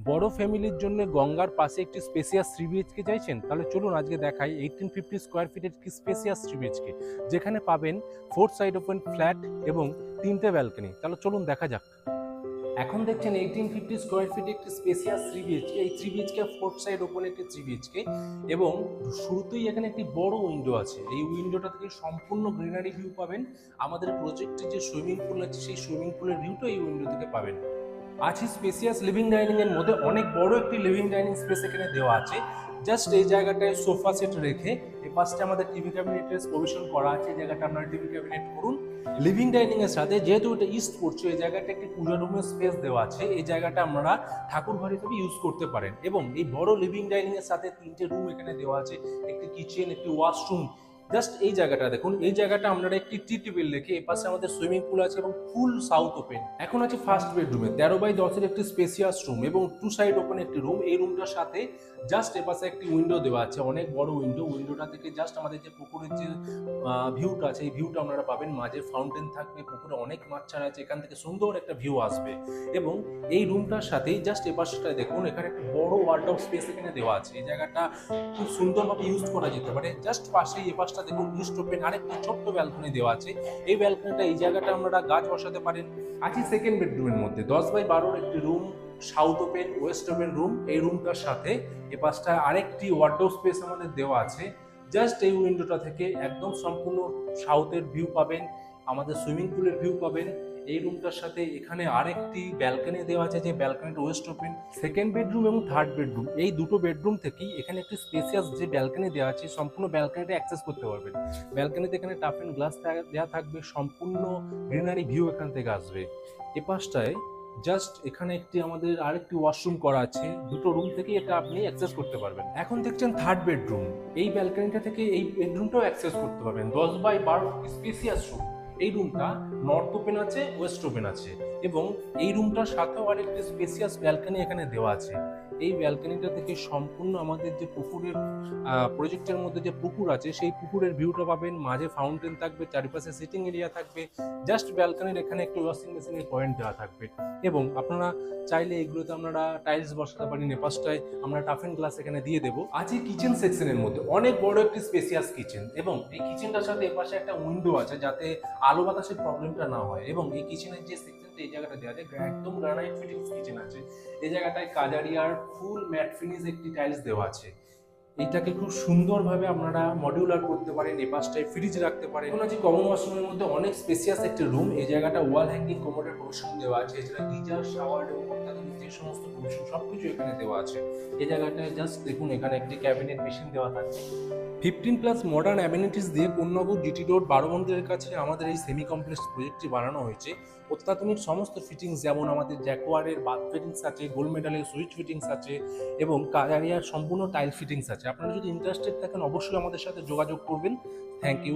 বড় ফ্যামিলির জন্য গঙ্গার পাশে একটি স্পেসিয়াস থ্রি বিএইচকে চাইছেন, তাহলে চলুন আজকে দেখাই 1850 স্কোয়ার ফিটের একটি স্পেসিয়াস থ্রি বিএইচকে, যেখানে পাবেন 4 সাইড ওপেন ফ্ল্যাট এবং 3টে ব্যালকনি। তাহলে চলুন দেখা যাক। এখন দেখছেন 1850 স্কোয়ার ফিট একটি স্পেসিয়াস থ্রি বিএইচকে। এই থ্রি বিএইচকে 4 সাইড ওপেন একটি থ্রি বিএইচকে এবং শুরুতেই এখানে একটি বড় উইন্ডো আছে। এই উইন্ডোটা থেকে সম্পূর্ণ গ্রিনারি ভিউ পাবেন। আমাদের প্রজেক্টে যে সুইমিং পুল আছে সেই সুইমিং পুলের ভিউটা এই উইন্ডো থেকে পাবেন। আছে স্পেসিয়াস লিভিং ডাইনিং এর মধ্যে অনেক বড় একটি লিভিং ডাইনিং স্পেস এখানে দেওয়া আছে। জাস্ট এই জায়গাটায় সোফা সেট রেখে এই পাশে আমাদের টিভি ক্যাবিনেটের প্রভিশন করা আছে। এই জায়গাটা আপনারা টিভি ক্যাবিনেট করুন। লিভিং ডাইনিং এর সাথে যেহেতু এটা ইস্ট পড়ছে, এই জায়গাটা একটি পূজা রুমের স্পেস দেওয়া আছে। এই জায়গাটা আপনারা ঠাকুর ঘর হিসেবে ইউজ করতে পারেন এবং এই বড় লিভিং ডাইনিং এর সাথে 3টে রুম এখানে দেওয়া আছে, একটি কিচেন, একটি ওয়াশরুম। জাস্ট এই জায়গাটা দেখুন, এই জায়গাটা আমরা একটি টি টেবিল রেখে এপাশে আমাদের সুইমিং পুল আছে এবং ফুল সাউথ ওপেন। এখন আছে ফার্স্ট বেডরুমে 13x10 একটি স্পেসিয়াস রুম এবং 2 সাইড ওপেন একটি রুম। এই রুমটার সাথে জাস্ট এপাশে একটি উইন্ডো দেওয়া আছে, অনেক বড় উইন্ডো। উইন্ডোটা থেকে জাস্ট আমাদের যে পুকুরের যে ভিউটা আছে এই ভিউটা আপনারা পাবেন। মাঝে ফাউন্টেন থাকবে, পুকুরে অনেক মাছ ছাড়া আছে, এখান থেকে সুন্দর একটা ভিউ আসবে। এবং এই রুমটার সাথেই জাস্ট এপাশটা দেখুন, এখানে একটা বড় ওয়ার্ডরোব স্পেস এখানে দেওয়া আছে। এই জায়গাটা খুব সুন্দরভাবে ইউজ করা যেতে পারে। জাস্ট পাশেই এপাশটা দেখুন ইস্ট ওপেন আরেকটি ছোট্ট ব্যালকনি দেওয়া আছে। এই ব্যালকনিটা, এই জায়গাটা আপনারা গাছ বসাতে পারেন। আছে সেকেন্ড বেডরুমের মধ্যে 10x12 একটি room, south open West open room. এই রুমটার সাথে এপাশটা আরেকটি ওয়ার্ডরোব স্পেস আমাদের দেওয়া আছে। জাস্ট এই উইন্ডোটা থেকে একদম সম্পূর্ণ সাউথের ভিউ পাবেন, আমাদের সুইমিং পুলের ভিউ পাবেন। এই রুমটার সাথে এখানে আরেকটি ব্যালকনি দেওয়া আছে, যে ব্যালকনিটা ওয়েস্ট ওপেন। সেকেন্ড বেডরুম এবং থার্ড বেডরুম, এই দুটো বেডরুম থেকেই এখানে একটি স্পেসিয়াস যে ব্যালকনি দেওয়া আছে, সম্পূর্ণ ব্যালকনিটা অ্যাক্সেস করতে পারবেন। ব্যালকনিতে এখানে টাফ অ্যান্ড গ্লাস দেওয়া থাকবে, সম্পূর্ণ গ্রিনারি ভিউ এখান থেকে আসবে। এপাশটায় জাস্ট এখানে একটি আমাদের আরেকটি ওয়াশরুম করা আছে, দুটো রুম থেকে এটা আপনি অ্যাক্সেস করতে পারবেন। এখন দেখছেন থার্ড বেডরুম, এই ব্যালকনিটা থেকে এই বেডরুমটাও অ্যাক্সেস করতে পারবেন। 10x12 spacious room. এই রুমটা নর্থ ওপেন আছে, ওয়েস্ট ওপেন আছে এবং এই রুমটার সাথেও আরেকটি স্পেসিয়াস ব্যালকনি এখানে দেওয়া আছে। এই ব্যালকনিটা থেকে সম্পূর্ণ আমাদের যে পুকুরের প্রজেক্টের মধ্যে যে পুকুর আছে সেই পুকুরের ভিউটা পাবেন। মাঝে ফাউন্টেন থাকবে, চারিপাশে সিটিং এরিয়া থাকবে। জাস্ট ব্যালকনির এখানে একটু ওয়াশিং মেশিনের পয়েন্ট দেওয়া থাকবে এবং আপনারা চাইলে এগুলোতে আপনারা টাইলস বসাতে পারেন। এপাশটায় আমরা টাফ অ্যান্ড গ্লাস এখানে দিয়ে দেবো। আছে কিচেন সেকশনের মধ্যে অনেক বড় একটি স্পেসিয়াস কিচেন এবং এই কিচেনটার সাথে এপাশে একটা উইন্ডো আছে, যাতে আলো বাতাসের প্রবলেমটা না হয়। এবং এই কিচেনের যে সেকশনটা এই জায়গাটা দেওয়া আছে, একদম গ্রানাইট ফিটিংস কিচেন আছে। এই জায়গাটায় কাজারিয়ার ফুল ম্যাট ফিনিশ একটি টাইলস দেওয়া আছে। এটাকে খুব সুন্দরভাবে আপনারা মডিউলার করতে পারেন। এপাশটায় ফ্রিজ রাখতে পারেন। এখন আছে কমন ওয়াশরুমের মধ্যে অনেক স্পেসিয়াস একটি রুম। এই জায়গাটা ওয়াল হ্যাঙ্গিং কমোডের প্রভিশন দেওয়া আছে। এছাড়া গিজার, শাওয়ার এবং অত্যাধুনিক যে সমস্ত প্রভিশন সবকিছু এখানে দেওয়া আছে। এই জায়গাটায় জাস্ট দেখুন, এখানে একটি ক্যাবিনেট মেশিন দেওয়া থাকবে। 15+ মডার্ন অ্যামিনিটিস দিয়ে কোন্নগর জিটি রোড 12 মন্দিরের কাছে আমাদের এই সেমি কমপ্লেক্স প্রজেক্টটি বানানো হয়েছে। অত্যাধুনিক সমস্ত ফিটিংস, যেমন আমাদের জ্যাকোয়ারের বাথ ফিটিংস আছে, গোল্ড মেডালের সুইচ ফিটিংস আছে এবং কাজারিয়ার সম্পূর্ণ টাইল ফিটিংস আছে। আপনারা যদি ইন্টারেস্টেড থাকেন অবশ্যই আমাদের সাথে যোগাযোগ করবেন। Thank you.